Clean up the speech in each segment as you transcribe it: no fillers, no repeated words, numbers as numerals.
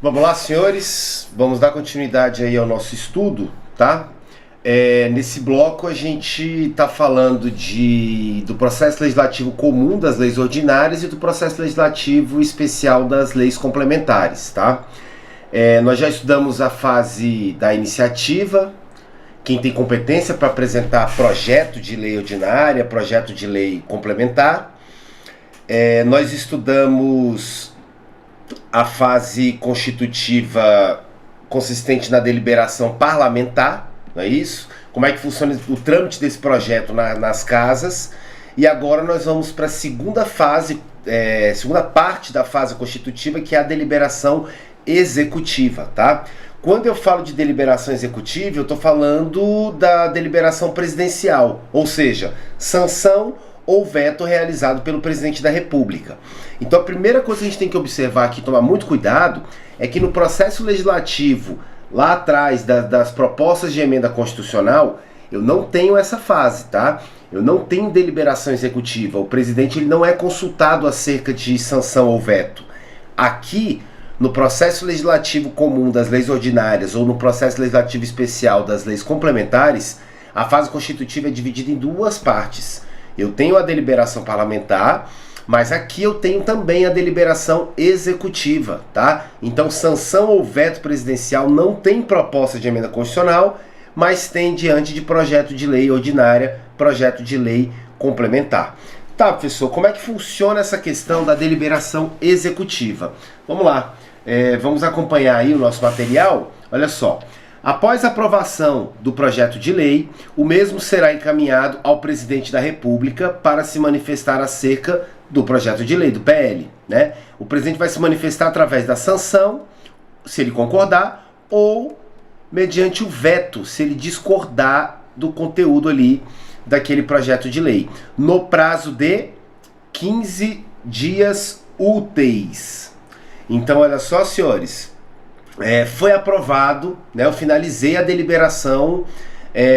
Vamos lá, senhores, vamos dar continuidade aí ao nosso estudo, tá? Nesse bloco a gente está falando do processo legislativo comum das leis ordinárias e do processo legislativo especial das leis complementares, tá? Nós já estudamos a fase da iniciativa, quem tem competência para apresentar projeto de lei ordinária, projeto de lei complementar. Nós estudamos a fase constitutiva consistente na deliberação parlamentar, não é isso? Como é que funciona o trâmite desse projeto nas casas. E agora nós vamos para a segunda fase, segunda parte da fase constitutiva, que é a deliberação executiva, tá? Quando eu falo de deliberação executiva, eu estou falando da deliberação presidencial, ou seja, sanção ou veto realizado pelo presidente da República. Então a primeira coisa que a gente tem que observar aqui, tomar muito cuidado, é que no processo legislativo, lá atrás das propostas de emenda constitucional, eu não tenho essa fase, tá? Eu não tenho deliberação executiva. O presidente ele não é consultado acerca de sanção ou veto. Aqui, no processo legislativo comum das leis ordinárias ou no processo legislativo especial das leis complementares, a fase constitutiva é dividida em duas partes. Eu tenho a deliberação parlamentar, mas aqui eu tenho também a deliberação executiva, tá? Então, sanção ou veto presidencial não tem proposta de emenda constitucional, mas tem diante de projeto de lei ordinária, projeto de lei complementar. Tá, professor, como é que funciona essa questão da deliberação executiva? Vamos lá, vamos acompanhar aí o nosso material. Olha só. Após a aprovação do projeto de lei, o mesmo será encaminhado ao presidente da República para se manifestar acerca do projeto de lei, do PL, né? O presidente vai se manifestar através da sanção, se ele concordar, ou mediante o veto, se ele discordar do conteúdo ali daquele projeto de lei, no prazo de 15 dias úteis. Então, olha só, senhores. Foi aprovado, né, eu finalizei a deliberação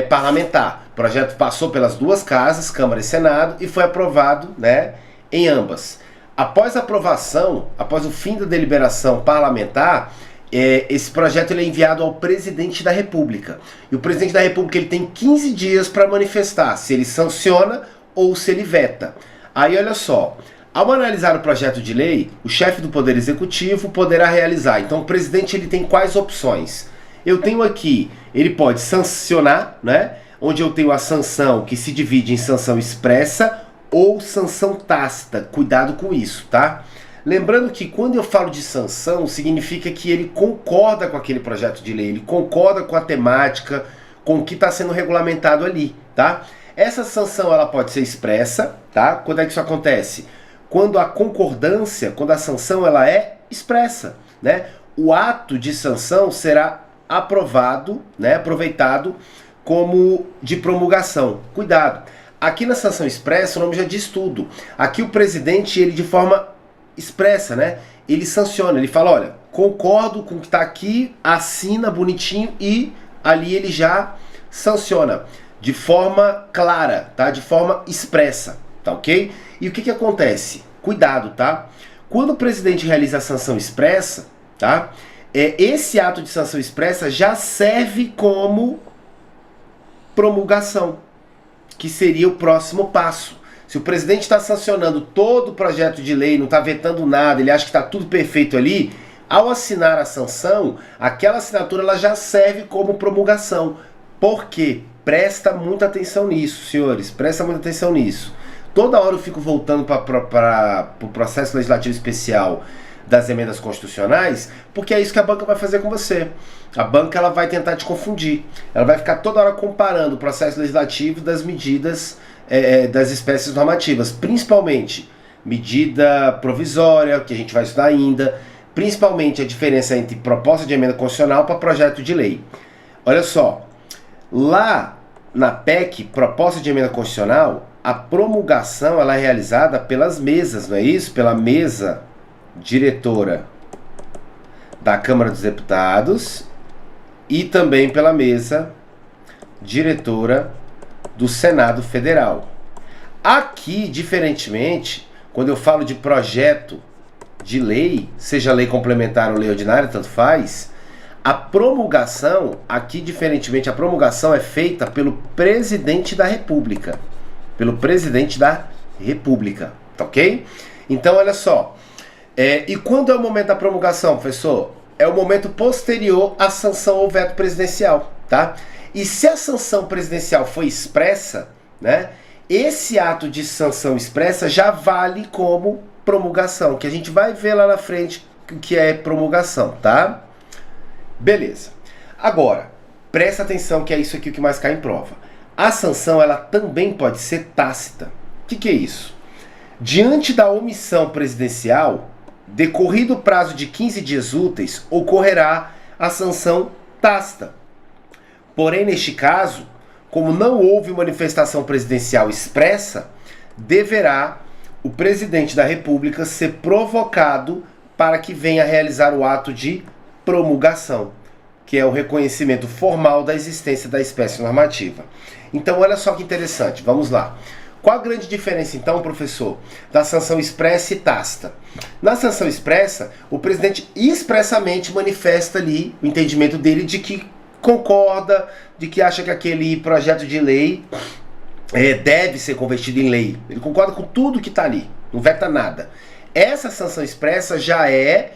parlamentar. O projeto passou pelas duas casas, Câmara e Senado, e foi aprovado, né, em ambas. Após a aprovação, após o fim da deliberação parlamentar, esse projeto ele é enviado ao presidente da República. E o presidente da República ele tem 15 dias para manifestar se ele sanciona ou se ele veta. Aí olha só. Ao analisar o projeto de lei, o chefe do Poder Executivo poderá realizar. Então, o presidente ele tem quais opções? Eu tenho aqui, ele pode sancionar, né? Onde eu tenho a sanção que se divide em sanção expressa ou sanção tácita. Cuidado com isso, tá? Lembrando que quando eu falo de sanção, significa que ele concorda com aquele projeto de lei, ele concorda com a temática, com o que está sendo regulamentado ali, tá? Essa sanção ela pode ser expressa, tá? Quando é que isso acontece? Quando a concordância, quando a sanção ela é expressa, né? O ato de sanção será aprovado, né, aproveitado como de promulgação. Cuidado. Aqui na sanção expressa, o nome já diz tudo. Aqui o presidente, ele de forma expressa, né? Ele sanciona, ele fala, olha, concordo com o que está aqui, assina bonitinho e ali ele já sanciona de forma clara, tá? De forma expressa. Tá ok? E o que acontece? Cuidado, tá? Quando o presidente realiza a sanção expressa, tá? Esse ato de sanção expressa já serve como promulgação, que seria o próximo passo. Se o presidente está sancionando todo o projeto de lei, não está vetando nada, ele acha que está tudo perfeito ali, ao assinar a sanção, aquela assinatura ela já serve como promulgação. Por quê? Presta muita atenção nisso, senhores, presta muita atenção nisso. Toda hora eu fico voltando para o processo legislativo especial das emendas constitucionais, porque é isso que a banca vai fazer com você. A banca ela vai tentar te confundir. Ela vai ficar toda hora comparando o processo legislativo das medidas das espécies normativas, principalmente medida provisória, que a gente vai estudar ainda, principalmente a diferença entre proposta de emenda constitucional para projeto de lei. Olha só, lá na PEC, proposta de emenda constitucional, a promulgação ela é realizada pelas mesas, não é isso? Pela mesa diretora da Câmara dos Deputados e também pela mesa diretora do Senado Federal. Aqui, diferentemente, quando eu falo de projeto de lei, seja lei complementar ou lei ordinária, tanto faz, a promulgação, aqui diferentemente, a promulgação é feita pelo presidente da República. Pelo presidente da República, tá ok? Então, olha só. E quando é o momento da promulgação, professor? É o momento posterior à sanção ou veto presidencial, tá? E se a sanção presidencial foi expressa, né? Esse ato de sanção expressa já vale como promulgação, que a gente vai ver lá na frente o que é promulgação, tá? Beleza. Agora, presta atenção que é isso aqui o que mais cai em prova. A sanção, ela também pode ser tácita. O que é isso? Diante da omissão presidencial, decorrido o prazo de 15 dias úteis, ocorrerá a sanção tácita. Porém, neste caso, como não houve manifestação presidencial expressa, deverá o presidente da República ser provocado para que venha realizar o ato de promulgação, que é o reconhecimento formal da existência da espécie normativa. Então, olha só que interessante, vamos lá. Qual a grande diferença, então, professor, da sanção expressa e tácita? Na sanção expressa, o presidente expressamente manifesta ali o entendimento dele de que concorda, de que acha que aquele projeto de lei deve ser convertido em lei. Ele concorda com tudo que está ali, não veta nada. Essa sanção expressa já é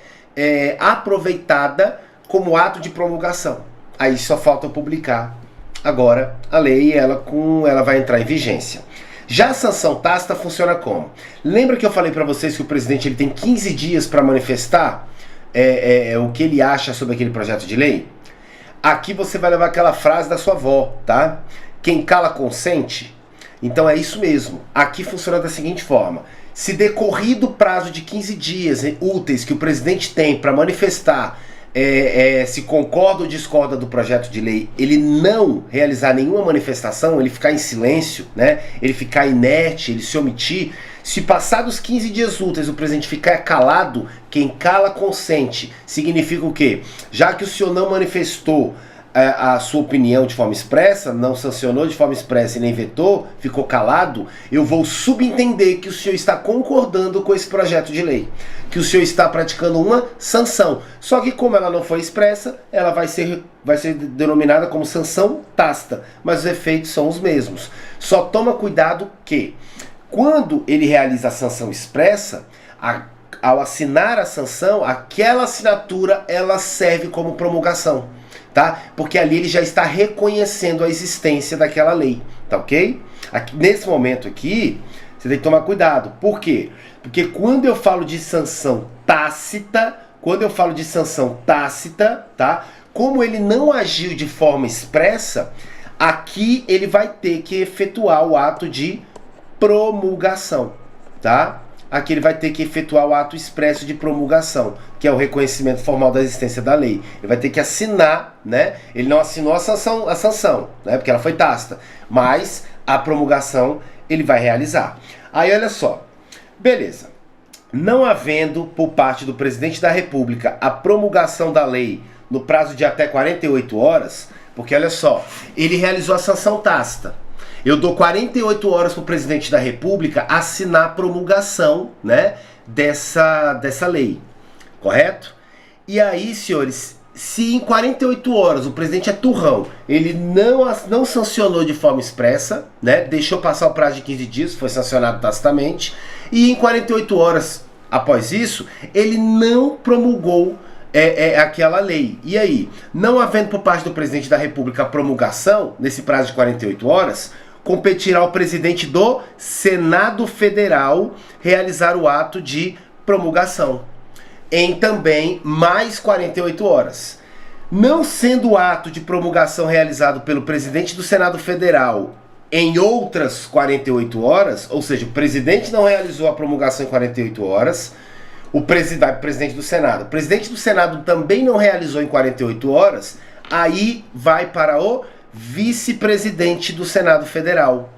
aproveitada como ato de promulgação. Aí só falta publicar agora a lei e ela vai entrar em vigência. Já a sanção tácita funciona como? Lembra que eu falei para vocês que o presidente ele tem 15 dias para manifestar o que ele acha sobre aquele projeto de lei? Aqui você vai levar aquela frase da sua avó, tá? Quem cala consente. Então é isso mesmo. Aqui funciona da seguinte forma. Se decorrido o prazo de 15 dias úteis que o presidente tem para manifestar se concorda ou discorda do projeto de lei, ele não realizar nenhuma manifestação, ele ficar em silêncio, né? Ele ficar inerte, ele se omitir, se passados 15 dias úteis o presidente ficar calado, quem cala consente. Significa o quê? Já que o senhor não manifestou a sua opinião de forma expressa, não sancionou de forma expressa e nem vetou, ficou calado, eu vou subentender que o senhor está concordando com esse projeto de lei, que o senhor está praticando uma sanção. Só que como ela não foi expressa, ela vai ser denominada como sanção tácita, mas os efeitos são os mesmos. Só toma cuidado que, quando ele realiza a sanção expressa, ao assinar a sanção, aquela assinatura ela serve como promulgação. Tá? Porque ali ele já está reconhecendo a existência daquela lei, tá ok? Aqui, nesse momento aqui, você tem que tomar cuidado. Por quê? Porque quando eu falo de sanção tácita, tá? Como ele não agiu de forma expressa, aqui ele vai ter que efetuar o ato de promulgação, tá? Aqui ele vai ter que efetuar o ato expresso de promulgação, que é o reconhecimento formal da existência da lei. Ele vai ter que assinar, né? Ele não assinou a sanção, né? Porque ela foi tácita, mas a promulgação ele vai realizar. Aí olha só, beleza. Não havendo por parte do presidente da República a promulgação da lei no prazo de até 48 horas, porque olha só, ele realizou a sanção tácita. Eu dou 48 horas para o presidente da República assinar a promulgação, né, dessa lei, correto? E aí, senhores, se em 48 horas o presidente é turrão, ele não sancionou de forma expressa, né, deixou passar o prazo de 15 dias, foi sancionado tacitamente, e em 48 horas após isso, ele não promulgou aquela lei. E aí, não havendo por parte do presidente da República a promulgação, nesse prazo de 48 horas, competirá ao presidente do Senado Federal realizar o ato de promulgação em também mais 48 horas. Não sendo o ato de promulgação realizado pelo presidente do Senado Federal em outras 48 horas, ou seja, o presidente não realizou a promulgação em 48 horas, o presidente do Senado. O presidente do Senado também não realizou em 48 horas, aí vai para o vice-presidente do Senado Federal.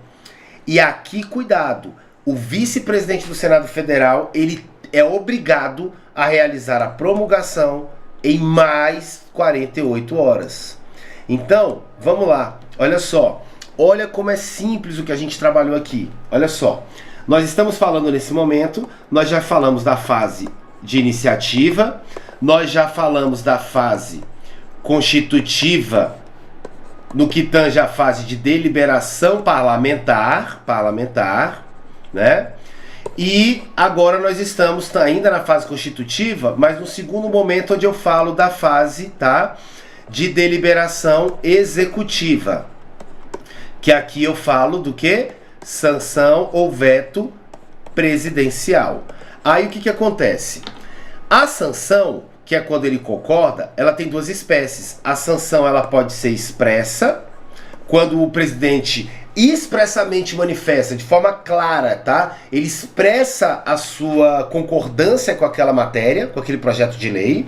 E aqui, cuidado, o vice-presidente do Senado Federal, ele é obrigado a realizar a promulgação em mais 48 horas. Então, vamos lá, olha só, olha como é simples o que a gente trabalhou aqui, olha só. Nós estamos falando nesse momento, nós já falamos da fase de iniciativa, nós já falamos da fase constitutiva no que tange a fase de deliberação parlamentar, né? E agora nós estamos ainda na fase constitutiva, mas no segundo momento onde eu falo da fase, tá, de deliberação executiva. Que aqui eu falo do que? Sanção ou veto presidencial. Aí o que acontece? A sanção, que é quando ele concorda, ela tem duas espécies. A sanção ela pode ser expressa, quando o presidente expressamente manifesta de forma clara, tá? Ele expressa a sua concordância com aquela matéria, com aquele projeto de lei.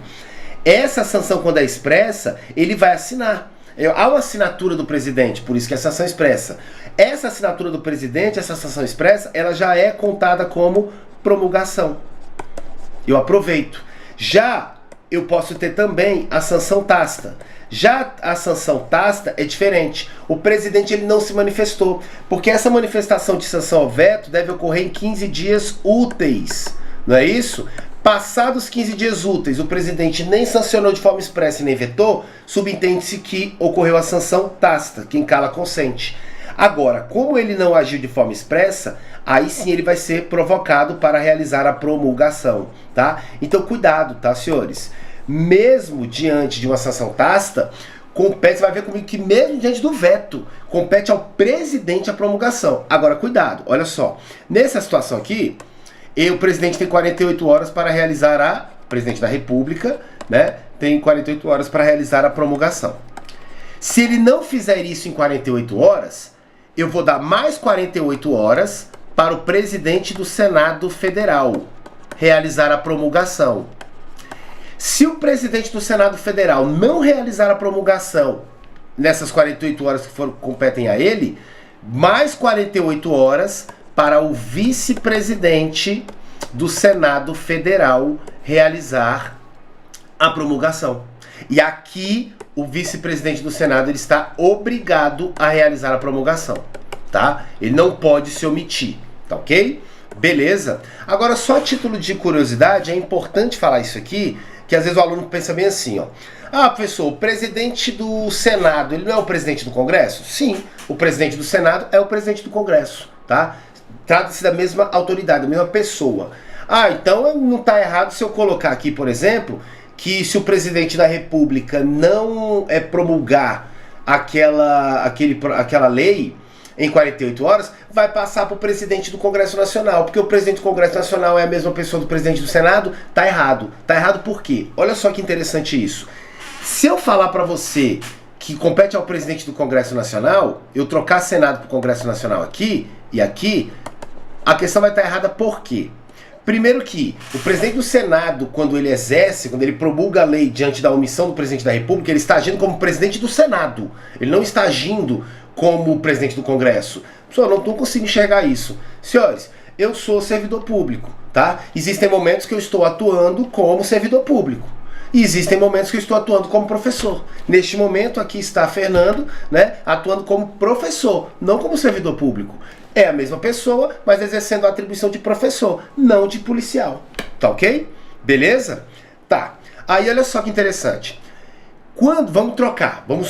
Essa sanção, quando é expressa, ele vai assinar. Há uma assinatura do presidente, por isso que é sanção expressa. Essa assinatura do presidente, essa sanção expressa, ela já é contada como promulgação. Eu aproveito. Já eu posso ter também a sanção tácita. Já a sanção tácita é diferente. O presidente ele não se manifestou, porque essa manifestação de sanção ao veto deve ocorrer em 15 dias úteis. Não é isso? Passados 15 dias úteis, o presidente nem sancionou de forma expressa e nem vetou, subentende-se que ocorreu a sanção tácita, quem cala consente. Agora, como ele não agiu de forma expressa, aí sim ele vai ser provocado para realizar a promulgação, tá? Então cuidado, tá, senhores? Mesmo diante de uma sanção tácita, compete, você vai ver comigo que mesmo diante do veto, compete ao presidente a promulgação. Agora, cuidado, olha só, nessa situação aqui, o presidente tem 48 horas para realizar o presidente da República, né, tem 48 horas para realizar a promulgação. Se ele não fizer isso em 48 horas, eu vou dar mais 48 horas para o presidente do Senado Federal realizar a promulgação. Se o presidente do Senado Federal não realizar a promulgação nessas 48 horas que competem a ele, mais 48 horas para o vice-presidente do Senado Federal realizar a promulgação. E aqui o vice-presidente do Senado ele está obrigado a realizar a promulgação, tá? Ele não pode se omitir, tá ok? Beleza? Agora, só a título de curiosidade, é importante falar isso aqui, que às vezes o aluno pensa bem assim, ó. Ah, professor, o presidente do Senado, ele não é o presidente do Congresso? Sim, o presidente do Senado é o presidente do Congresso, tá? Trata-se da mesma autoridade, da mesma pessoa. Ah, então não está errado se eu colocar aqui, por exemplo, que se o presidente da República não promulgar aquela lei em 48 horas, vai passar para o presidente do Congresso Nacional, porque o presidente do Congresso Nacional é a mesma pessoa do presidente do Senado. Tá errado. Tá errado por quê? Olha só que interessante isso. Se eu falar para você que compete ao presidente do Congresso Nacional, eu trocar Senado para o Congresso Nacional aqui e aqui, a questão vai estar errada por quê? Primeiro que o presidente do Senado, quando ele exerce, quando ele promulga a lei diante da omissão do presidente da República, ele está agindo como presidente do Senado. Ele não está agindo como presidente do Congresso. Pessoal, não consigo enxergar isso. Senhores, eu sou servidor público, tá? Existem momentos que eu estou atuando como servidor público. E existem momentos que eu estou atuando como professor. Neste momento aqui está Fernando, né, atuando como professor, não como servidor público. É a mesma pessoa, mas exercendo a atribuição de professor, não de policial. Tá ok? Beleza? Tá. Aí olha só que interessante. Vamos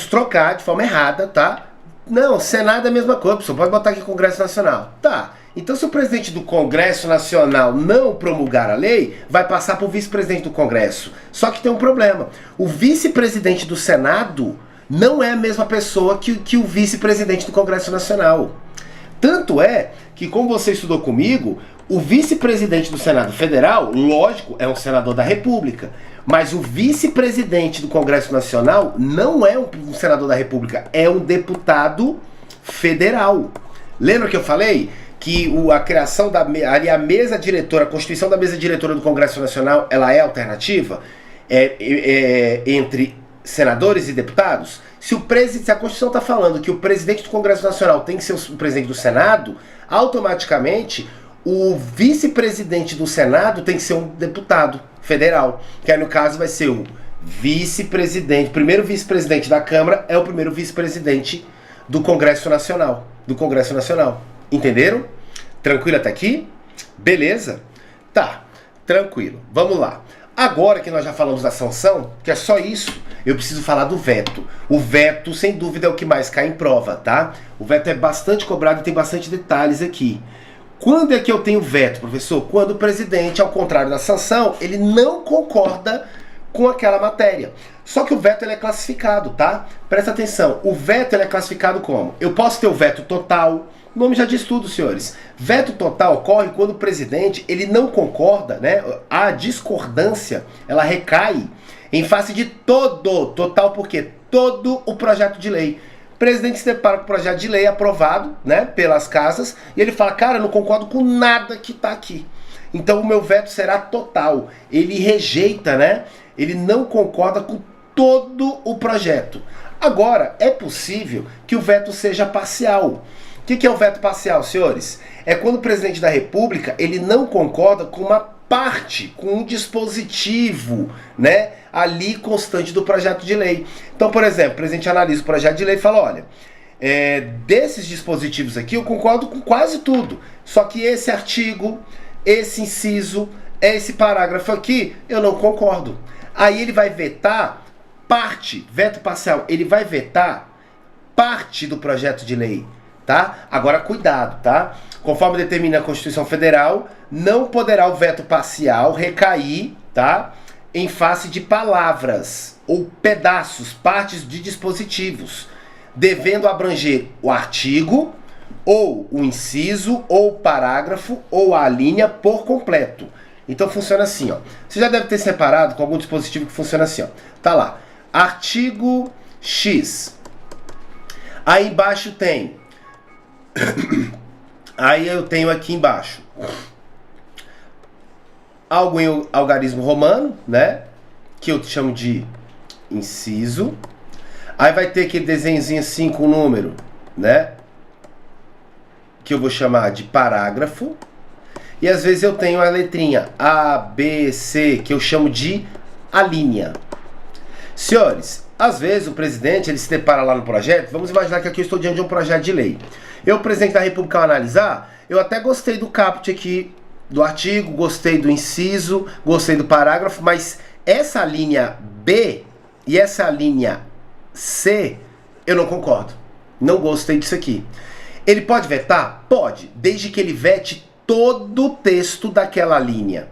trocar de forma errada, tá? Não, Senado é a mesma coisa, pessoal. Pode botar aqui Congresso Nacional. Tá. Então, se o presidente do Congresso Nacional não promulgar a lei, vai passar para o vice-presidente do Congresso. Só que tem um problema. O vice-presidente do Senado não é a mesma pessoa que o vice-presidente do Congresso Nacional. Tanto é que, como você estudou comigo, o vice-presidente do Senado Federal, lógico, é um senador da República. Mas o vice-presidente do Congresso Nacional não é um senador da República, é um deputado federal. Lembra que eu falei que a criação a mesa diretora, a constituição da mesa diretora do Congresso Nacional, ela é alternativa entre senadores e deputados? Se a Constituição está falando que o presidente do Congresso Nacional tem que ser o presidente do Senado, automaticamente o vice-presidente do Senado tem que ser um deputado federal, que aí no caso vai ser o vice-presidente, primeiro vice-presidente da Câmara é o primeiro vice-presidente do Congresso Nacional, Entenderam? Tranquilo até aqui? Beleza? Tá. Tranquilo, vamos lá. Agora que nós já falamos da sanção, que é só isso, eu preciso falar do veto. O veto, sem dúvida, é o que mais cai em prova, tá? O veto é bastante cobrado e tem bastante detalhes aqui. Quando é que eu tenho veto, professor? Quando o presidente, ao contrário da sanção, ele não concorda com aquela matéria. Só que o veto ele é classificado, tá? Presta atenção, o veto ele é classificado como? Eu posso ter o veto total. O nome já diz tudo, senhores. Veto total ocorre quando o presidente ele não concorda, né? A discordância, ela recai em face de total porque todo o projeto de lei. O presidente se depara com o projeto de lei aprovado, né, pelas casas, e ele fala, cara, eu não concordo com nada que está aqui. Então o meu veto será total. Ele rejeita, né? Ele não concorda com todo o projeto. Agora, é possível que o veto seja parcial. O que é o veto parcial, senhores? É quando o presidente da República ele não concorda com uma parte, com um dispositivo, né, ali constante do projeto de lei. Então, por exemplo, o presidente analisa o projeto de lei e fala, olha, desses dispositivos aqui eu concordo com quase tudo, só que esse artigo, esse inciso, esse parágrafo aqui, eu não concordo. Aí ele vai vetar parte, veto parcial, ele vai vetar parte do projeto de lei. Tá? Agora cuidado, tá? Conforme determina a Constituição Federal, não poderá o veto parcial recair, tá, em face de palavras ou pedaços, partes de dispositivos, devendo abranger o artigo, ou o inciso, ou o parágrafo, ou a linha por completo. Então funciona assim, ó. Você já deve ter se reparado com algum dispositivo que funciona assim, ó. Tá lá, artigo X. Aí embaixo tem... Aí eu tenho aqui embaixo algo em algarismo romano, né? Que eu chamo de inciso. Aí vai ter aquele desenhozinho assim com o número, né? Que eu vou chamar de parágrafo. E às vezes eu tenho a letrinha A, B, C, que eu chamo de alínea. Senhores, às vezes o presidente ele se depara lá no projeto. Vamos imaginar que aqui eu estou diante de um projeto de lei. Eu, presidente da República, ao analisar, eu até gostei do caput aqui do artigo, gostei do inciso, gostei do parágrafo, mas essa linha B e essa linha C, eu não concordo. Não gostei disso aqui. Ele pode vetar? Pode, desde que ele vete todo o texto daquela linha.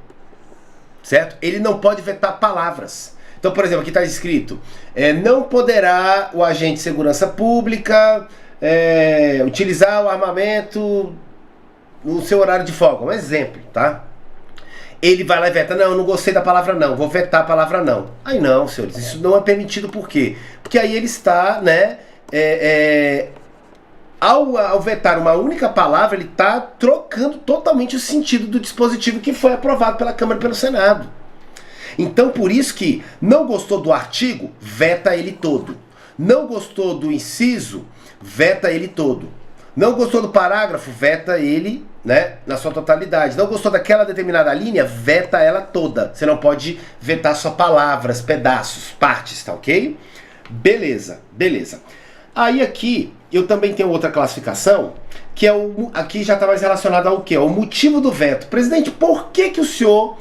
Certo? Ele não pode vetar palavras. Então, por exemplo, aqui está escrito, não poderá o agente de segurança pública utilizar o armamento no seu horário de folga. Um exemplo, tá? Ele vai lá e veta, não, eu não gostei da palavra não, vou vetar a palavra não. Aí não, senhores, isso não é permitido, por quê? Porque aí ele está, né, ao vetar uma única palavra, ele está trocando totalmente o sentido do dispositivo que foi aprovado pela Câmara e pelo Senado. Então, por isso que não gostou do artigo, veta ele todo. Não gostou do inciso, veta ele todo. Não gostou do parágrafo, veta ele, né, na sua totalidade. Não gostou daquela determinada linha, veta ela toda. Você não pode vetar só palavras, pedaços, partes, tá ok? Beleza, beleza. Aí aqui eu também tenho outra classificação, que é aqui já está mais relacionado ao quê? Ao motivo do veto. Presidente, por que o senhor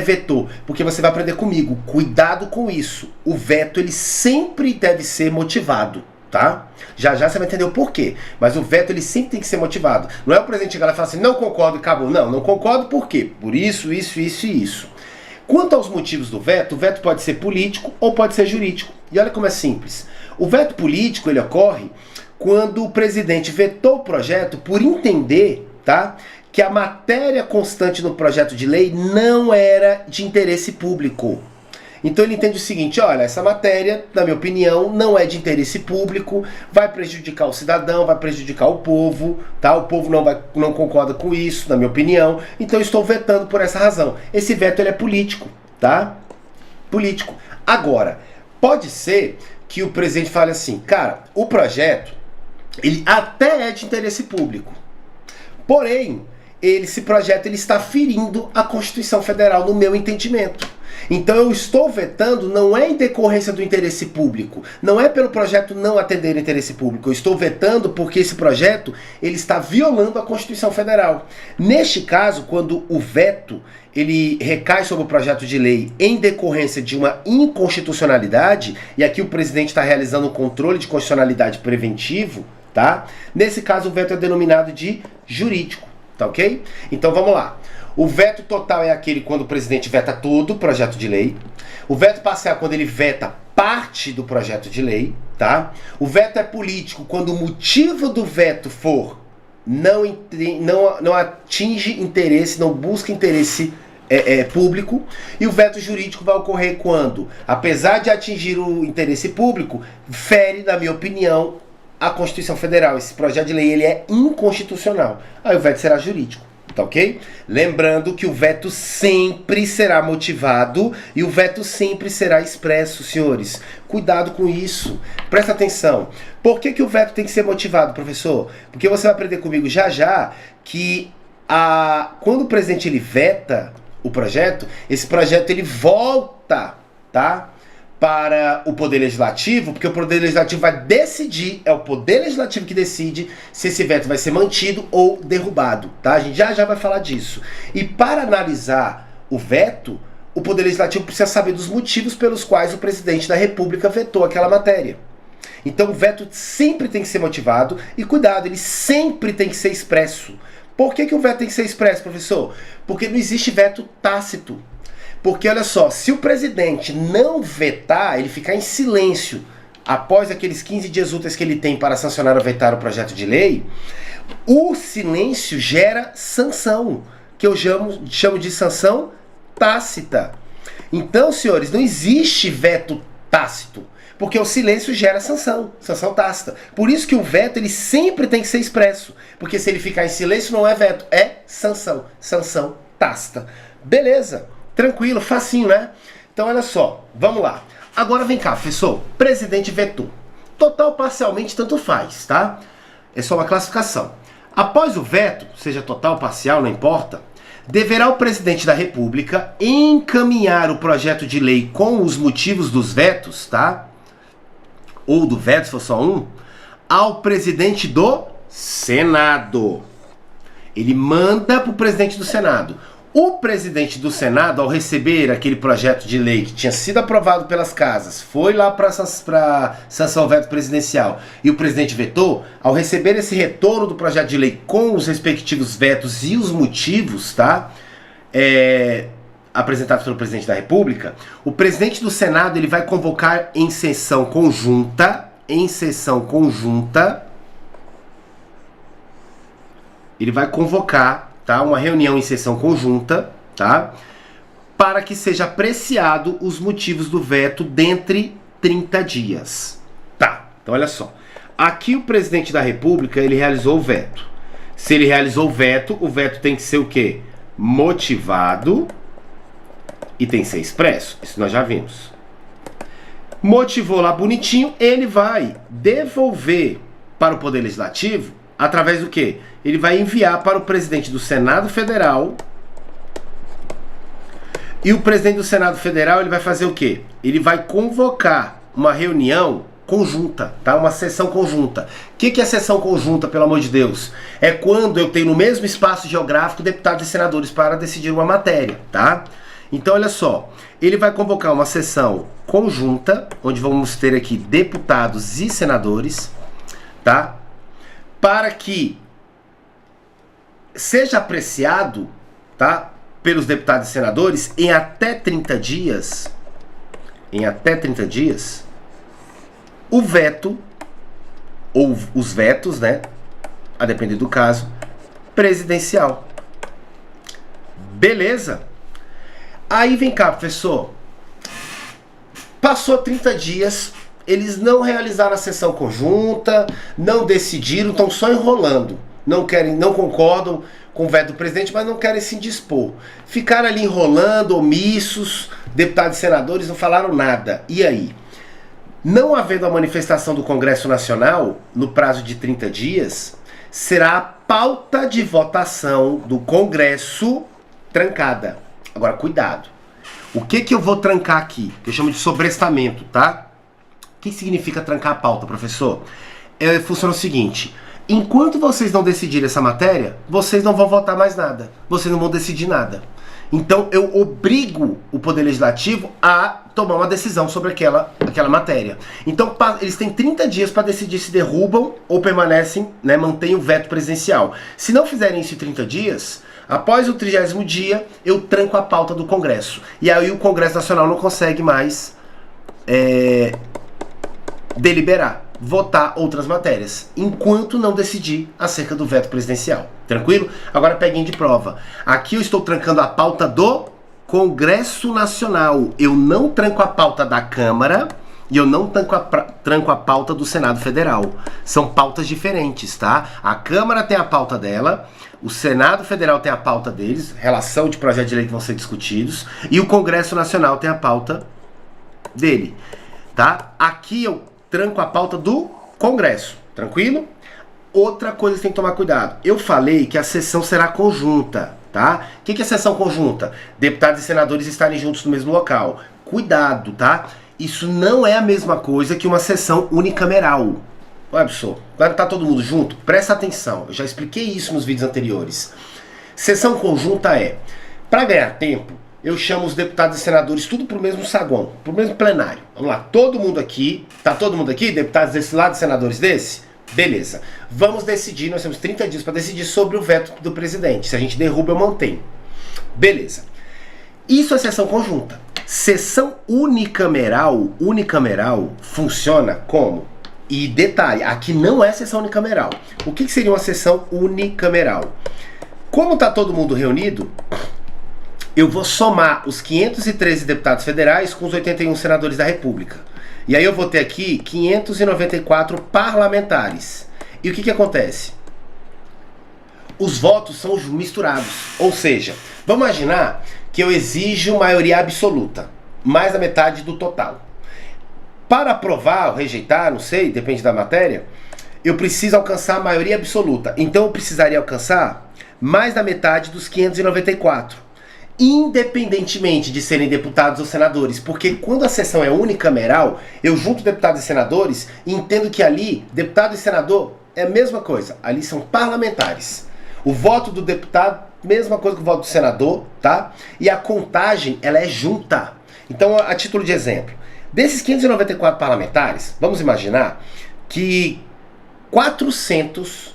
vetou? Porque você vai aprender comigo, cuidado com isso. O veto ele sempre deve ser motivado, tá? Já já você vai entender o porquê. Mas o veto ele sempre tem que ser motivado. Não é o presidente chegar lá e falar assim, não concordo e acabou. Não, não concordo por quê? Por isso, isso, isso e isso. Quanto aos motivos do veto, o veto pode ser político ou pode ser jurídico. E olha como é simples. O veto político ele ocorre quando o presidente vetou o projeto por entender, tá, que a matéria constante no projeto de lei não era de interesse público. Então ele entende o seguinte, olha, essa matéria, na minha opinião, não é de interesse público, vai prejudicar o cidadão, vai prejudicar o povo, tá? O povo não concorda com isso, na minha opinião, então eu estou vetando por essa razão. Esse veto ele é político, tá? Político. Agora, pode ser que o presidente fale assim, cara, o projeto, ele até é de interesse público, porém, esse projeto ele está ferindo a Constituição Federal, no meu entendimento. Então eu estou vetando não é em decorrência do interesse público, não é pelo projeto não atender o interesse público, eu estou vetando porque esse projeto ele está violando a Constituição Federal. Neste caso, quando o veto ele recai sobre o projeto de lei em decorrência de uma inconstitucionalidade, e aqui o presidente está realizando um controle de constitucionalidade preventivo, tá? Nesse caso o veto é denominado de jurídico, tá ok? Então vamos lá. O veto total é aquele quando o presidente veta todo o projeto de lei. O veto parcial é quando ele veta parte do projeto de lei, tá? O veto é político quando o motivo do veto for não atinge interesse, não busca interesse público. E o veto jurídico vai ocorrer quando, apesar de atingir o interesse público, fere, na minha opinião, a Constituição Federal. Esse projeto de lei ele é inconstitucional. Aí o veto será jurídico. Tá ok? Lembrando que o veto sempre será motivado e o veto sempre será expresso, senhores. Cuidado com isso. Presta atenção. Por que o veto tem que ser motivado, professor? Porque você vai aprender comigo já já que quando o presidente ele veta o projeto, esse projeto ele volta, tá? Para o Poder Legislativo, porque o Poder Legislativo vai decidir, é o Poder Legislativo que decide se esse veto vai ser mantido ou derrubado, tá? A gente já vai falar disso. E para analisar o veto, o Poder Legislativo precisa saber dos motivos pelos quais o presidente da República vetou aquela matéria. Então o veto sempre tem que ser motivado e, cuidado, ele sempre tem que ser expresso. Por que o veto tem que ser expresso, professor? Porque não existe veto tácito. Porque, olha só, se o presidente não vetar, ele ficar em silêncio após aqueles 15 dias úteis que ele tem para sancionar ou vetar o projeto de lei, o silêncio gera sanção, que eu chamo de sanção tácita. Então, senhores, não existe veto tácito, porque o silêncio gera sanção tácita. Por isso que o veto ele sempre tem que ser expresso, porque se ele ficar em silêncio não é veto, é sanção tácita. Beleza? Tranquilo, facinho, né? Então olha só, vamos lá. Agora vem cá, professor. Presidente vetou. Total, parcialmente, tanto faz, tá? É só uma classificação. Após o veto, seja total, parcial, não importa, deverá o presidente da República encaminhar o projeto de lei com os motivos dos vetos, tá? Ou do veto, se for só um, ao presidente do Senado. Ele manda para o presidente do Senado. O presidente do Senado, ao receber aquele projeto de lei que tinha sido aprovado pelas casas, foi lá para sanção ao veto presidencial e o presidente vetou, ao receber esse retorno do projeto de lei com os respectivos vetos e os motivos, tá? Apresentados pelo presidente da República, o presidente do Senado ele vai convocar em sessão conjunta, ele vai convocar, tá, uma reunião em sessão conjunta, tá, para que seja apreciado os motivos do veto dentre 30 dias. Tá, então olha só. Aqui o presidente da República, ele realizou o veto. Se ele realizou o veto tem que ser o quê? Motivado e tem que ser expresso. Isso nós já vimos. Motivou lá bonitinho, ele vai devolver para o Poder Legislativo através do quê? Ele vai enviar para o presidente do Senado Federal. E o presidente do Senado Federal, ele vai fazer o quê? Ele vai convocar uma reunião conjunta, tá? Uma sessão conjunta. O que é sessão conjunta, pelo amor de Deus? É quando eu tenho no mesmo espaço geográfico deputados e senadores para decidir uma matéria, tá? Então, olha só. Ele vai convocar uma sessão conjunta, onde vamos ter aqui deputados e senadores, tá? Para que seja apreciado, tá, pelos deputados e senadores em até 30 dias, o veto, ou os vetos, né, a depender do caso, presidencial. Beleza? Aí vem cá, professor. Passou 30 dias, eles não realizaram a sessão conjunta, não decidiram, estão só enrolando. Não concordam com o veto do presidente, mas não querem se indispor. Ficaram ali enrolando, omissos, deputados e senadores não falaram nada. E aí? Não havendo a manifestação do Congresso Nacional no prazo de 30 dias, será a pauta de votação do Congresso trancada. Agora, cuidado. O que eu vou trancar aqui? Que eu chamo de sobrestamento, tá? O que significa trancar a pauta, professor? Funciona o seguinte: enquanto vocês não decidirem essa matéria, vocês não vão votar mais nada. Vocês não vão decidir nada. Então eu obrigo o Poder Legislativo a tomar uma decisão sobre aquela matéria. Então eles têm 30 dias para decidir se derrubam ou permanecem, né, mantêm o veto presidencial. Se não fizerem isso em 30 dias, após o 30º dia, eu tranco a pauta do Congresso. E aí o Congresso Nacional não consegue mais deliberar, votar outras matérias, enquanto não decidir acerca do veto presidencial. Tranquilo? Agora peguem de prova. Aqui eu estou trancando a pauta do Congresso Nacional. Eu não tranco a pauta da Câmara e eu não tranco a pauta do Senado Federal. São pautas diferentes, tá? A Câmara tem a pauta dela, o Senado Federal tem a pauta deles, relação de projeto de lei que vão ser discutidos, e o Congresso Nacional tem a pauta dele, tá? Aqui eu tranco a pauta do Congresso, tranquilo? Outra coisa que tem que tomar cuidado. Eu falei que a sessão será conjunta, tá? O que é sessão conjunta? Deputados e senadores estarem juntos no mesmo local. Cuidado, tá? Isso não é a mesma coisa que uma sessão unicameral. Olha, pessoal, vai estar todo mundo junto? Presta atenção, eu já expliquei isso nos vídeos anteriores. Sessão conjunta para ganhar tempo, eu chamo os deputados e senadores tudo pro mesmo saguão, pro mesmo plenário. Vamos lá, todo mundo aqui, tá todo mundo aqui? Deputados desse lado, senadores desse? Beleza. Vamos decidir, nós temos 30 dias para decidir sobre o veto do presidente. Se a gente derruba, eu mantenho. Beleza. Isso é sessão conjunta. Sessão unicameral funciona como? E detalhe, aqui não é sessão unicameral. O que seria uma sessão unicameral? Como tá todo mundo reunido, eu vou somar os 513 deputados federais com os 81 senadores da República. E aí eu vou ter aqui 594 parlamentares. E o que acontece? Os votos são misturados. Ou seja, vamos imaginar que eu exijo maioria absoluta, mais da metade do total. Para aprovar ou rejeitar, não sei, depende da matéria, eu preciso alcançar a maioria absoluta. Então eu precisaria alcançar mais da metade dos 594. Independentemente de serem deputados ou senadores, porque quando a sessão é unicameral, eu junto deputados e senadores e entendo que ali, deputado e senador é a mesma coisa, ali são parlamentares. O voto do deputado, mesma coisa que o voto do senador, tá? E a contagem, ela é junta. Então, a título de exemplo, desses 594 parlamentares, vamos imaginar que 400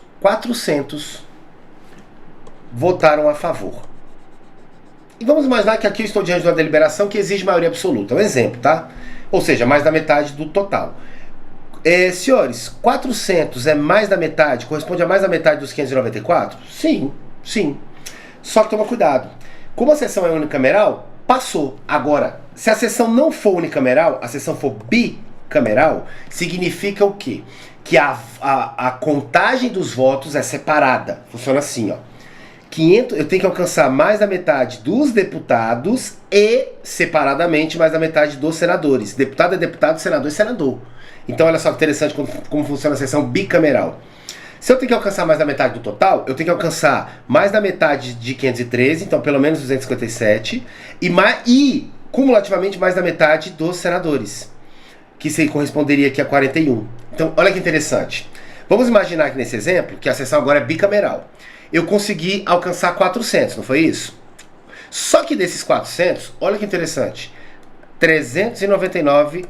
votaram a favor. E vamos imaginar que aqui eu estou diante de uma deliberação que exige maioria absoluta. É um exemplo, tá? Ou seja, mais da metade do total. Senhores, 400 é mais da metade, corresponde a mais da metade dos 594? Sim, sim. Só que toma cuidado. Como a sessão é unicameral, passou. Agora, se a sessão não for unicameral, a sessão for bicameral, significa o quê? Que a contagem dos votos é separada. Funciona assim, ó. Eu tenho que alcançar mais da metade dos deputados e, separadamente, mais da metade dos senadores. Deputado é deputado, senador é senador. Então, olha só que interessante como funciona a sessão bicameral. Se eu tenho que alcançar mais da metade do total, eu tenho que alcançar mais da metade de 513, então pelo menos 257, e cumulativamente mais da metade dos senadores, que se corresponderia aqui a 41. Então, olha que interessante. Vamos imaginar aqui nesse exemplo que a sessão agora é bicameral. Eu consegui alcançar 400, não foi isso? Só que desses 400, olha que interessante, 399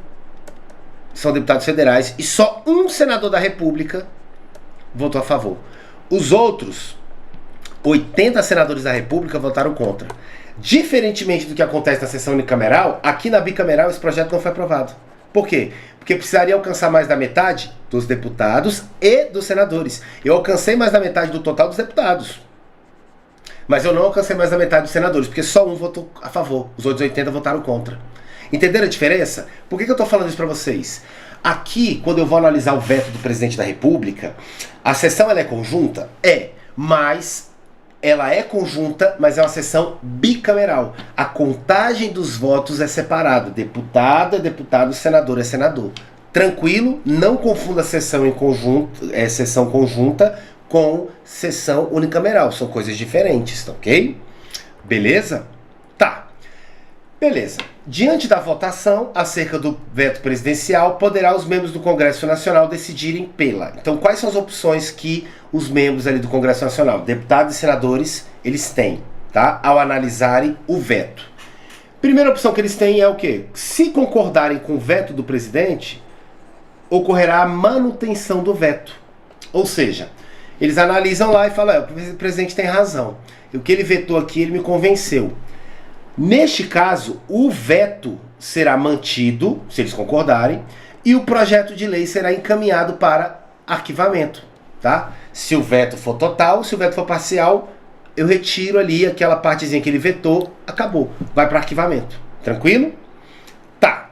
são deputados federais e só um senador da República votou a favor. Os outros 80 senadores da República votaram contra. Diferentemente do que acontece na sessão unicameral, aqui na bicameral esse projeto não foi aprovado. Por quê? Porque precisaria alcançar mais da metade dos deputados e dos senadores. Eu alcancei mais da metade do total dos deputados. Mas eu não alcancei mais da metade dos senadores, porque só um votou a favor. Os outros 80 votaram contra. Entenderam a diferença? Por que eu estou falando isso para vocês? Aqui, quando eu vou analisar o veto do presidente da República, a sessão ela é conjunta? Mas ela é conjunta, mas é uma sessão bicameral. A contagem dos votos é separada. Deputado é deputado, senador é senador. Tranquilo? Não confunda sessão sessão conjunta com sessão unicameral. São coisas diferentes, tá ok? Beleza? Tá. Beleza. Diante da votação acerca do veto presidencial, poderá os membros do Congresso Nacional decidirem pela. Então, quais são as opções que os membros ali do Congresso Nacional, deputados e senadores, eles têm, tá? Ao analisarem o veto. Primeira opção que eles têm é o quê? Se concordarem com o veto do presidente, ocorrerá a manutenção do veto. Ou seja, eles analisam lá e falam, o presidente tem razão. O que ele vetou aqui, ele me convenceu. Neste caso, o veto será mantido, se eles concordarem, e o projeto de lei será encaminhado para arquivamento, tá? Se o veto for total, se o veto for parcial, eu retiro ali aquela partezinha que ele vetou, acabou, vai para arquivamento. Tranquilo? Tá.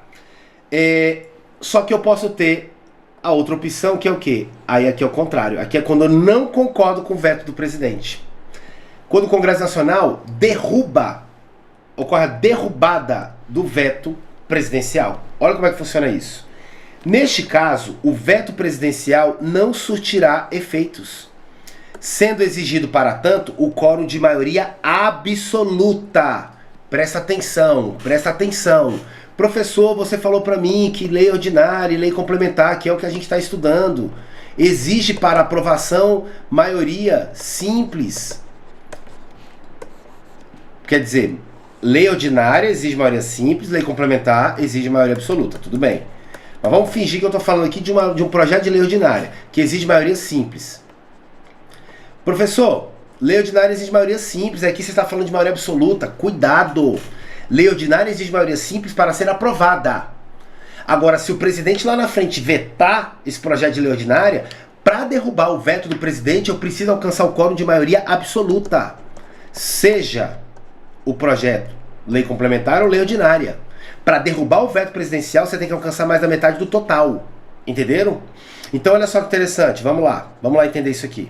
Só que eu posso ter a outra opção, que é o quê? Aí aqui é o contrário. Aqui é quando eu não concordo com o veto do presidente. Quando o Congresso Nacional ocorre a derrubada do veto presidencial. Olha como é que funciona isso. Neste caso, o veto presidencial não surtirá efeitos, sendo exigido, para tanto, o quórum de maioria absoluta. Presta atenção, presta atenção. Professor, você falou para mim que lei ordinária e lei complementar, que é o que a gente está estudando, exige para aprovação maioria simples. Quer dizer, lei ordinária exige maioria simples, lei complementar exige maioria absoluta, tudo bem. Mas vamos fingir que eu estou falando aqui de um projeto de lei ordinária, que exige maioria simples. Professor, lei ordinária exige maioria simples, aqui você está falando de maioria absoluta, cuidado! Lei ordinária exige maioria simples para ser aprovada. Agora, se o presidente lá na frente vetar esse projeto de lei ordinária, para derrubar o veto do presidente, eu preciso alcançar o quórum de maioria absoluta. Seja o projeto lei complementar ou lei ordinária. Para derrubar o veto presidencial, você tem que alcançar mais da metade do total. Entenderam? Então, olha só que interessante. Vamos lá entender isso aqui.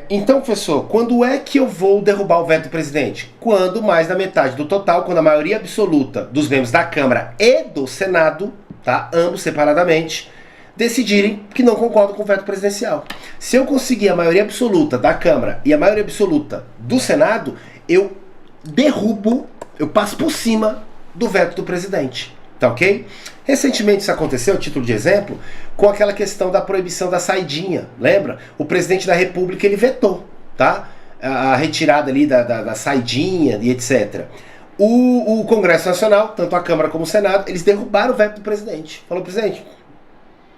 Então, professor, quando é que eu vou derrubar o veto do presidente? Quando mais da metade do total, quando a maioria absoluta dos membros da Câmara e do Senado, tá, ambos separadamente, decidirem que não concordam com o veto presidencial. Se eu conseguir a maioria absoluta da Câmara e a maioria absoluta do Senado, eu derrubo, eu passo por cima do veto do presidente. Tá ok? Recentemente isso aconteceu, a título de exemplo, com aquela questão da proibição da saidinha. Lembra? O presidente da República, ele vetou, tá? A retirada ali da saidinha e etc. O Congresso Nacional, tanto a Câmara como o Senado, eles derrubaram o veto do presidente. Falou, presidente,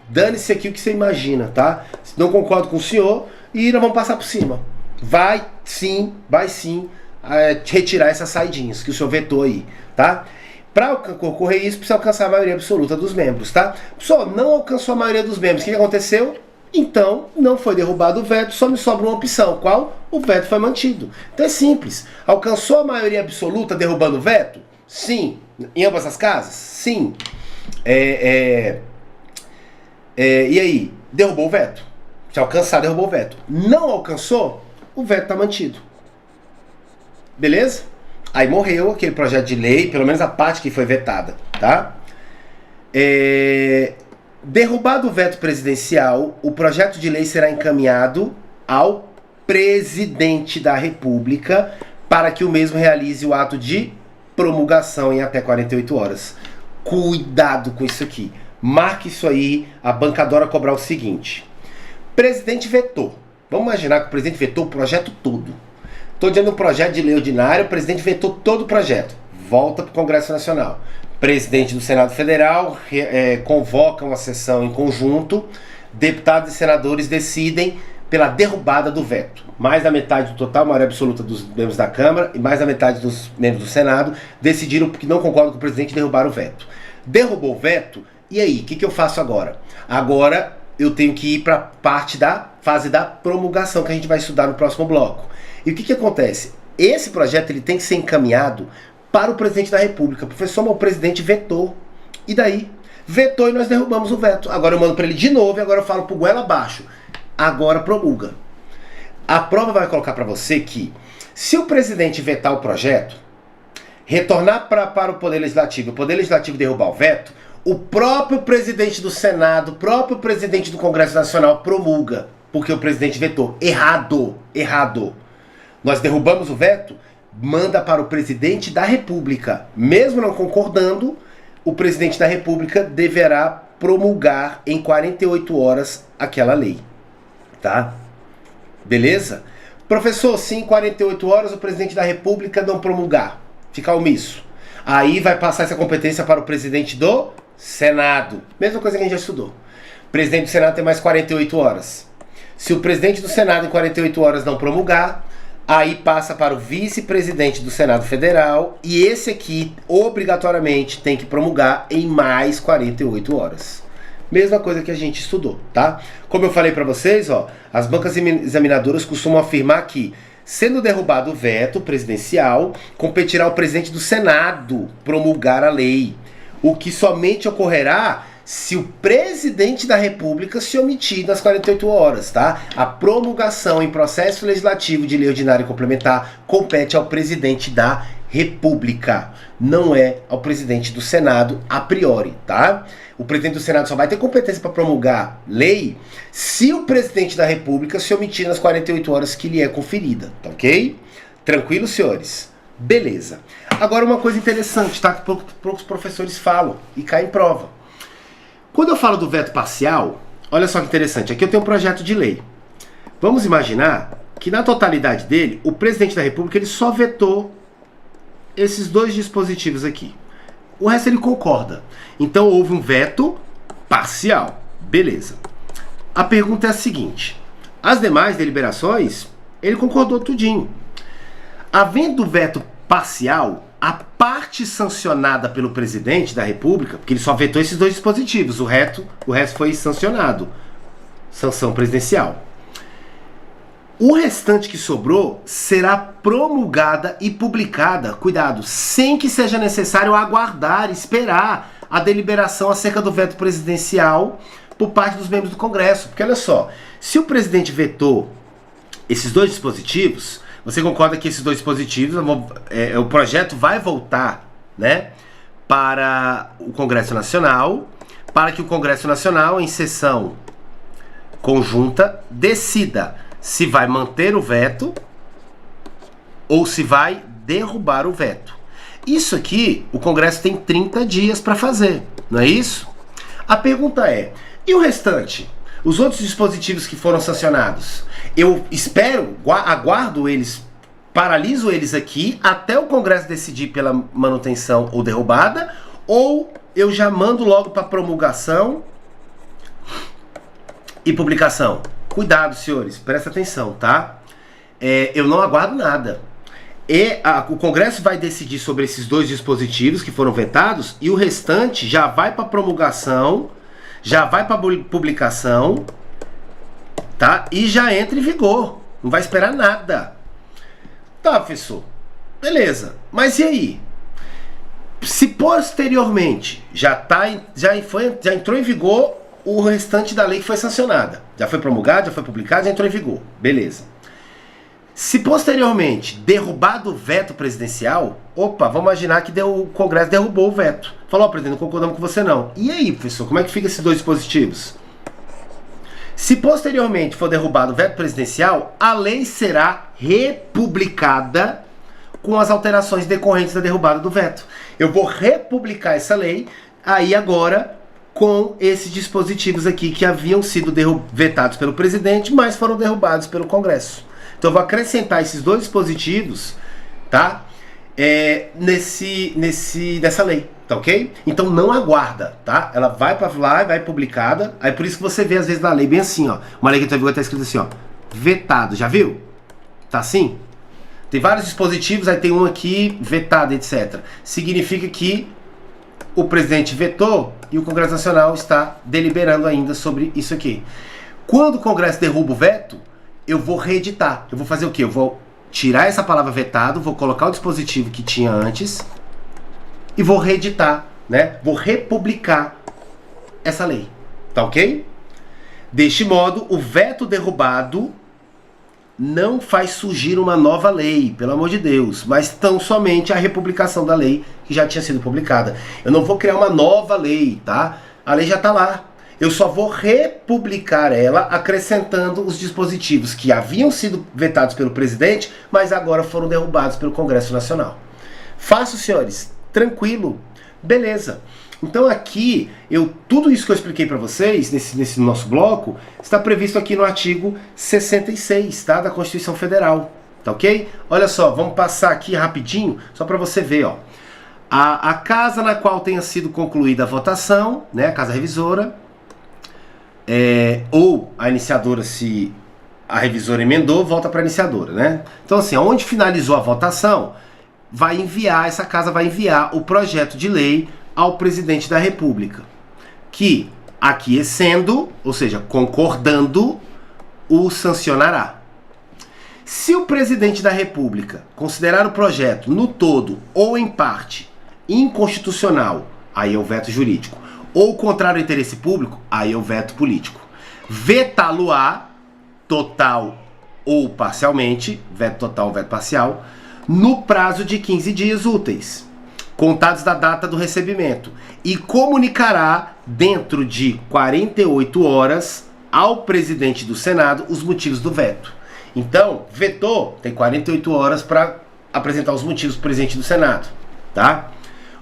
dane-se aqui o que você imagina, tá? Não concordo com o senhor e nós vamos passar por cima. Vai sim retirar essas saidinhas que o senhor vetou aí, tá? Para ocorrer isso, precisa alcançar a maioria absoluta dos membros, tá? Só não alcançou a maioria dos membros. O que aconteceu? Então, não foi derrubado o veto, só me sobra uma opção. Qual? O veto foi mantido. Então é simples. Alcançou a maioria absoluta derrubando o veto? Sim. Em ambas as casas? Sim. E aí? Derrubou o veto. Se alcançar, derrubou o veto. Não alcançou? O veto está mantido. Beleza? Aí morreu aquele projeto de lei, pelo menos a parte que foi vetada, tá? Derrubado o veto presidencial, o projeto de lei será encaminhado ao presidente da República para que o mesmo realize o ato de promulgação em até 48 horas. Cuidado com isso aqui. Marque isso aí, a bancadora cobrar o seguinte. Presidente vetou. Vamos imaginar que o presidente vetou o projeto todo. Estou dizendo um projeto de lei ordinária, o presidente vetou todo o projeto. Volta para o Congresso Nacional. Presidente do Senado Federal convoca uma sessão em conjunto. Deputados e senadores decidem pela derrubada do veto. Mais da metade do total, maioria absoluta dos membros da Câmara e mais da metade dos membros do Senado decidiram que não concordam com o presidente e derrubaram o veto. Derrubou o veto, e aí? O que eu faço agora? Agora eu tenho que ir para a parte da fase da promulgação, que a gente vai estudar no próximo bloco. E o que acontece? Esse projeto ele tem que ser encaminhado para o presidente da República. Professor, mas o presidente vetou. E daí? Vetou e nós derrubamos o veto. Agora eu mando para ele de novo e agora eu falo pro goela abaixo. Agora promulga. A prova vai colocar para você que se o presidente vetar o projeto, retornar para o Poder Legislativo, o Poder Legislativo derrubar o veto, o próprio presidente do Senado, o próprio presidente do Congresso Nacional promulga. Porque o presidente vetou. Errado. Nós derrubamos o veto, manda para o presidente da República. Mesmo não concordando, o presidente da República deverá promulgar em 48 horas aquela lei. Tá? Beleza? Professor, se em 48 horas o presidente da República não promulgar, ficar omisso, aí vai passar essa competência para o presidente do Senado. Mesma coisa que a gente já estudou. O presidente do Senado tem mais 48 horas. Se o presidente do Senado em 48 horas não promulgar, aí passa para o vice-presidente do Senado Federal e esse aqui obrigatoriamente tem que promulgar em mais 48 horas. Mesma coisa que a gente estudou, tá? Como eu falei para vocês, ó, as bancas examinadoras costumam afirmar que, sendo derrubado o veto presidencial, competirá ao presidente do Senado promulgar a lei, o que somente ocorrerá se o presidente da República se omitir nas 48 horas, tá? A promulgação em processo legislativo de lei ordinária e complementar compete ao presidente da República, não é ao presidente do Senado a priori, tá? O presidente do Senado só vai ter competência para promulgar lei se o presidente da República se omitir nas 48 horas que lhe é conferida, tá ok? Tranquilo, senhores? Beleza. Agora uma coisa interessante, tá? Que poucos professores falam e cai em prova. Quando eu falo do veto parcial, olha só que interessante, aqui eu tenho um projeto de lei. Vamos imaginar que na totalidade dele, o presidente da República ele só vetou esses dois dispositivos aqui. O resto ele concorda. Então houve um veto parcial. Beleza. A pergunta é a seguinte. As demais deliberações, ele concordou tudinho. Havendo veto parcial, a parte sancionada pelo presidente da República, porque ele só vetou esses dois dispositivos, o resto foi sancionado. Sanção presidencial. O restante que sobrou será promulgada e publicada, cuidado, sem que seja necessário aguardar, esperar a deliberação acerca do veto presidencial por parte dos membros do Congresso. Porque olha só, se o presidente vetou esses dois dispositivos, você concorda que esses dois dispositivos, o projeto vai voltar, né, para o Congresso Nacional, para que o Congresso Nacional, em sessão conjunta, decida se vai manter o veto ou se vai derrubar o veto. Isso aqui, o Congresso tem 30 dias para fazer, não é isso? A pergunta é, e o restante? Os outros dispositivos que foram sancionados? Eu espero, aguardo eles, paraliso eles aqui até o Congresso decidir pela manutenção ou derrubada, ou eu já mando logo para promulgação e publicação? Cuidado, senhores, presta atenção, tá? Eu não aguardo nada. O Congresso vai decidir sobre esses dois dispositivos que foram vetados e o restante já vai para promulgação, já vai para publicação, tá? E já entra em vigor. Não vai esperar nada. Tá, professor. Beleza. Mas e aí? Se posteriormente já entrou em vigor o restante da lei que foi sancionada, já foi promulgado, já foi publicado, já entrou em vigor, beleza. Se posteriormente derrubado o veto presidencial, opa, vamos imaginar que o Congresso derrubou o veto. Falou, presidente, não concordamos com você não. E aí, professor, como é que fica esses dois dispositivos? Se posteriormente for derrubado o veto presidencial, a lei será republicada com as alterações decorrentes da derrubada do veto. Eu vou republicar essa lei, aí agora com esses dispositivos aqui que haviam sido vetados pelo presidente, mas foram derrubados pelo Congresso. Então eu vou acrescentar esses dois dispositivos, tá? Nessa lei, tá ok? Então não aguarda, tá? Ela vai para lá e vai publicada. Aí por isso que você vê às vezes na lei bem assim, ó. Uma lei que tá escrito assim, ó. Vetado, já viu? Tá assim? Tem vários dispositivos, aí tem um aqui vetado, etc. Significa que o presidente vetou e o Congresso Nacional está deliberando ainda sobre isso aqui. Quando o Congresso derruba o veto, eu vou reeditar. Eu vou fazer o quê? Eu vou tirar essa palavra vetado, vou colocar o dispositivo que tinha antes e vou reeditar, né? Vou republicar essa lei. Tá ok? Deste modo, o veto derrubado não faz surgir uma nova lei, pelo amor de Deus, mas tão somente a republicação da lei que já tinha sido publicada. Eu não vou criar uma nova lei, tá? A lei já tá lá. Eu só vou republicar ela acrescentando os dispositivos que haviam sido vetados pelo presidente, mas agora foram derrubados pelo Congresso Nacional. Fácil, senhores? Tranquilo? Beleza. Então aqui, tudo isso que eu expliquei para vocês, nesse nosso bloco, está previsto aqui no artigo 66, tá, da Constituição Federal. Tá ok? Olha só, vamos passar aqui rapidinho, só para você ver, ó. A casa na qual tenha sido concluída a votação, né, a casa revisora, ou a iniciadora, se a revisora emendou, volta para a iniciadora, né? Então assim, onde finalizou a votação, essa casa vai enviar o projeto de lei ao presidente da República, que, aquiescendo, ou seja, concordando, o sancionará. Se o presidente da República considerar o projeto no todo ou em parte inconstitucional, aí é o veto jurídico, ou contrário ao interesse público, aí é o veto político. Vetá-lo-á, total ou parcialmente, veto total ou veto parcial, no prazo de 15 dias úteis, contados da data do recebimento, e comunicará dentro de 48 horas ao presidente do Senado os motivos do veto. Então, vetou, tem 48 horas para apresentar os motivos para o presidente do Senado, tá?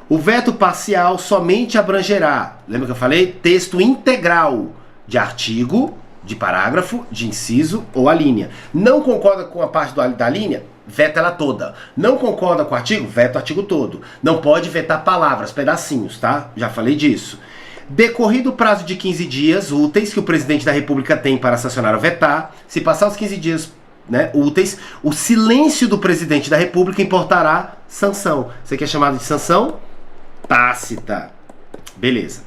O veto parcial somente abrangerá, lembra que eu falei? Texto integral de artigo, de parágrafo, de inciso ou a linha. Não concorda com a parte da linha? Veta ela toda. Não concorda com o artigo? Veta o artigo todo. Não pode vetar palavras, pedacinhos, tá? Já falei disso. Decorrido o prazo de 15 dias úteis que o presidente da República tem para sancionar ou vetar, se passar os 15 dias, né, úteis, o silêncio do presidente da República importará sanção. Isso aqui é chamado de sanção tácita. Beleza.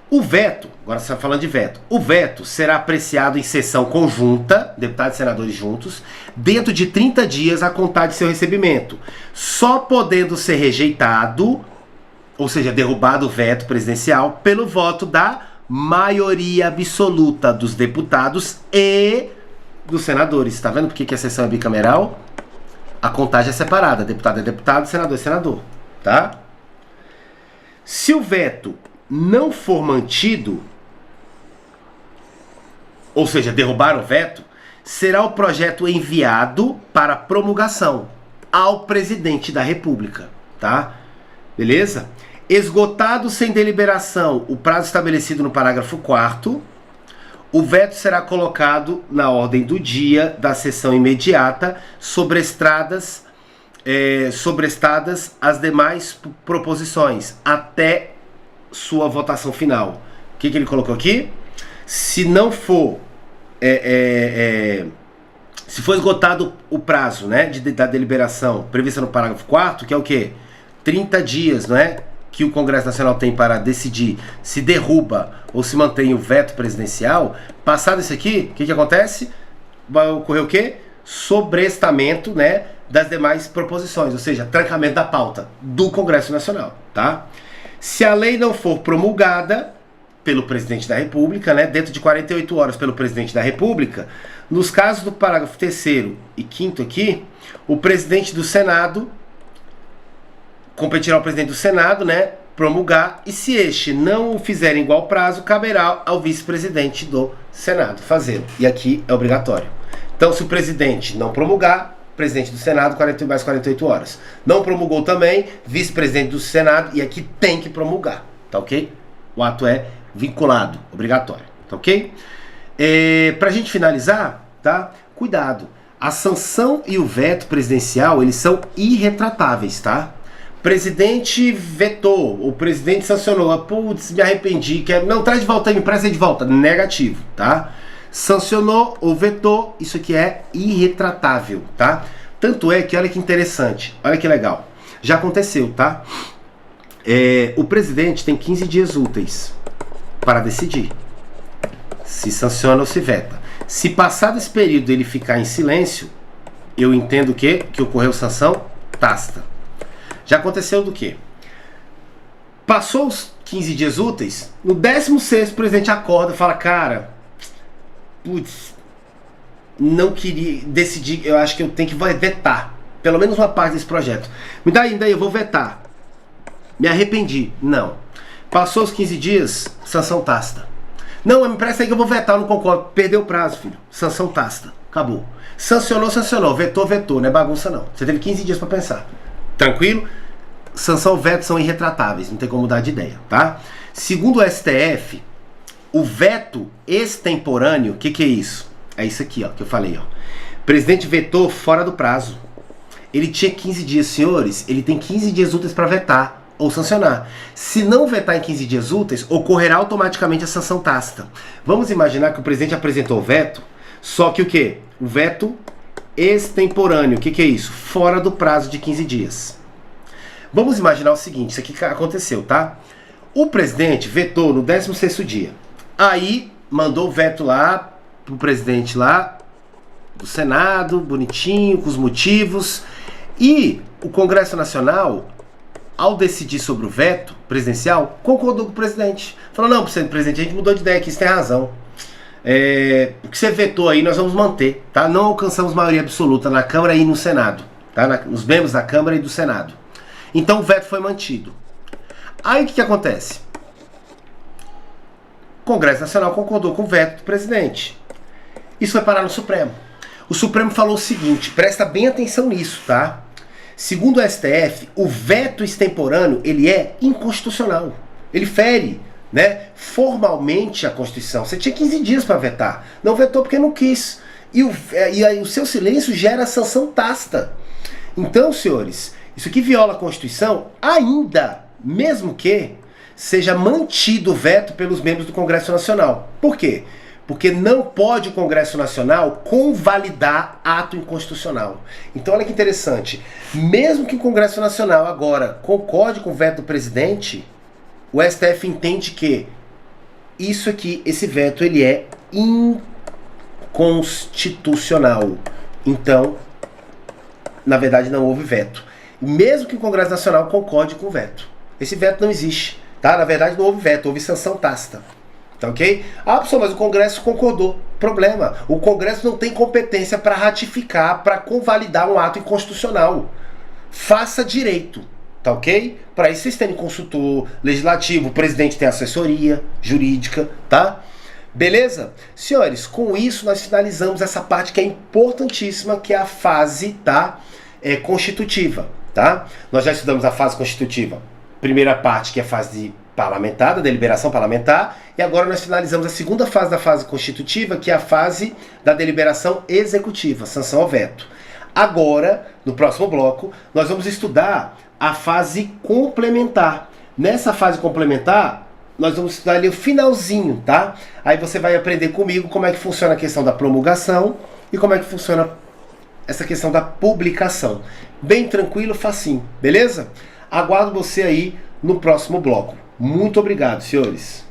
O veto, agora você está falando de veto. O veto será apreciado em sessão conjunta, deputados e senadores juntos, dentro de 30 dias a contar de seu recebimento, só podendo ser rejeitado, ou seja, derrubado o veto presidencial, pelo voto da maioria absoluta dos deputados e dos senadores. Está vendo por que a sessão é bicameral? A contagem é separada. Deputado é deputado, senador é senador. Tá? Se o veto não for mantido, ou seja, derrubar o veto, será o projeto enviado para promulgação ao presidente da República. Tá? Beleza? Esgotado sem deliberação o prazo estabelecido no parágrafo 4º, o veto será colocado na ordem do dia da sessão imediata, sobrestadas as demais proposições, até sua votação final. O que ele colocou aqui? Se não for... se for esgotado o prazo, né, da deliberação prevista no parágrafo 4º, que é o quê? 30 dias, não é? Que o Congresso Nacional tem para decidir se derruba ou se mantém o veto presidencial. Passado isso aqui, o que acontece? Vai ocorrer o quê? Sobrestamento, né, das demais proposições, ou seja, trancamento da pauta do Congresso Nacional, tá? Se a lei não for promulgada pelo presidente da República, né, dentro de 48 horas pelo presidente da República, nos casos do parágrafo 3º e 5º aqui, o presidente do Senado competirá ao presidente do Senado, né, promulgar, e se este não o fizer em igual prazo, caberá ao vice-presidente do Senado fazê-lo. E aqui é obrigatório. Então, se o presidente não promulgar, presidente do Senado, 40 mais 48 horas. Não promulgou também, vice-presidente do Senado, e aqui tem que promulgar, tá ok? O ato é vinculado, obrigatório, tá ok? Pra gente finalizar, tá? Cuidado. A sanção e o veto presidencial, eles são irretratáveis, tá? Presidente vetou, o presidente sancionou, putz, me arrependi, não, traz de volta aí, me presta de volta, negativo, tá? Sancionou ou vetou, isso aqui é irretratável, tá? Tanto é que, olha que interessante, olha que legal, já aconteceu, tá? O presidente tem 15 dias úteis para decidir se sanciona ou se veta. Se passado esse período ele ficar em silêncio, eu entendo que ocorreu sanção tácita. Já aconteceu do quê? Passou os 15 dias úteis, no 16º o presidente acorda e fala, cara, putz, não queria decidir, eu acho que eu tenho que vetar pelo menos uma parte desse projeto. Me dá ainda aí, eu vou vetar. Me arrependi. Não. Passou os 15 dias, sanção tácita. Não, me empresta aí que eu vou vetar, eu não concordo. Perdeu o prazo, filho. Sanção tácita. Acabou. Sancionou. Vetou. Não é bagunça, não. Você teve 15 dias para pensar. Tranquilo? Sanção e veto são irretratáveis. Não tem como mudar de ideia, tá? Segundo o STF, o veto extemporâneo, o que é isso? É isso aqui, ó, que eu falei, ó. O presidente vetou fora do prazo. Ele tinha 15 dias, senhores. Ele tem 15 dias úteis para vetar ou sancionar. Se não vetar em 15 dias úteis, ocorrerá automaticamente a sanção tácita. Vamos imaginar que o presidente apresentou o veto, só que o quê? O veto extemporâneo. O que é isso? Fora do prazo de 15 dias. Vamos imaginar o seguinte, isso aqui aconteceu, tá? O presidente vetou no 16º dia. Aí mandou o veto lá pro presidente lá do Senado, bonitinho, com os motivos. E o Congresso Nacional, ao decidir sobre o veto presidencial, concordou com o presidente. Falou, não, presidente, a gente mudou de ideia aqui, você tem razão. O que você vetou aí nós vamos manter, tá? Não alcançamos maioria absoluta na Câmara e no Senado, tá? Os membros da Câmara e do Senado. Então o veto foi mantido. Aí o que acontece? O Congresso Nacional concordou com o veto do presidente. Isso foi parar no Supremo. O Supremo falou o seguinte, presta bem atenção nisso, tá? Segundo o STF, o veto extemporâneo, ele é inconstitucional. Ele fere, né, formalmente a Constituição. Você tinha 15 dias para vetar. Não vetou porque não quis. E aí o seu silêncio gera sanção tácita. Então, senhores, isso aqui viola a Constituição ainda, mesmo que seja mantido o veto pelos membros do Congresso Nacional. Por quê? Porque não pode o Congresso Nacional convalidar ato inconstitucional. Então olha que interessante, mesmo que o Congresso Nacional agora concorde com o veto do presidente, o STF entende que isso aqui, esse veto, ele é inconstitucional. Então, na verdade não houve veto. Mesmo que o Congresso Nacional concorde com o veto. Esse veto não existe, tá? Na verdade não houve veto, houve sanção tácita. Tá ok? Ah, pessoal, mas o Congresso concordou. Problema. O Congresso não tem competência para ratificar, para convalidar um ato inconstitucional. Faça direito. Tá ok? Para isso vocês têm consultor legislativo, o presidente tem assessoria jurídica, tá? Beleza? Senhores, com isso nós finalizamos essa parte que é importantíssima, que é a fase, tá? Constitutiva, tá? Nós já estudamos a fase constitutiva. Primeira parte, que é a fase parlamentar, da deliberação parlamentar, e agora nós finalizamos a segunda fase da fase constitutiva, que é a fase da deliberação executiva, sanção ao veto. Agora, no próximo bloco, nós vamos estudar a fase complementar. Nessa fase complementar, nós vamos estudar ali o finalzinho, tá? Aí você vai aprender comigo como é que funciona a questão da promulgação e como é que funciona essa questão da publicação. Bem tranquilo, facinho, beleza? Aguardo você aí no próximo bloco. Muito obrigado, senhores.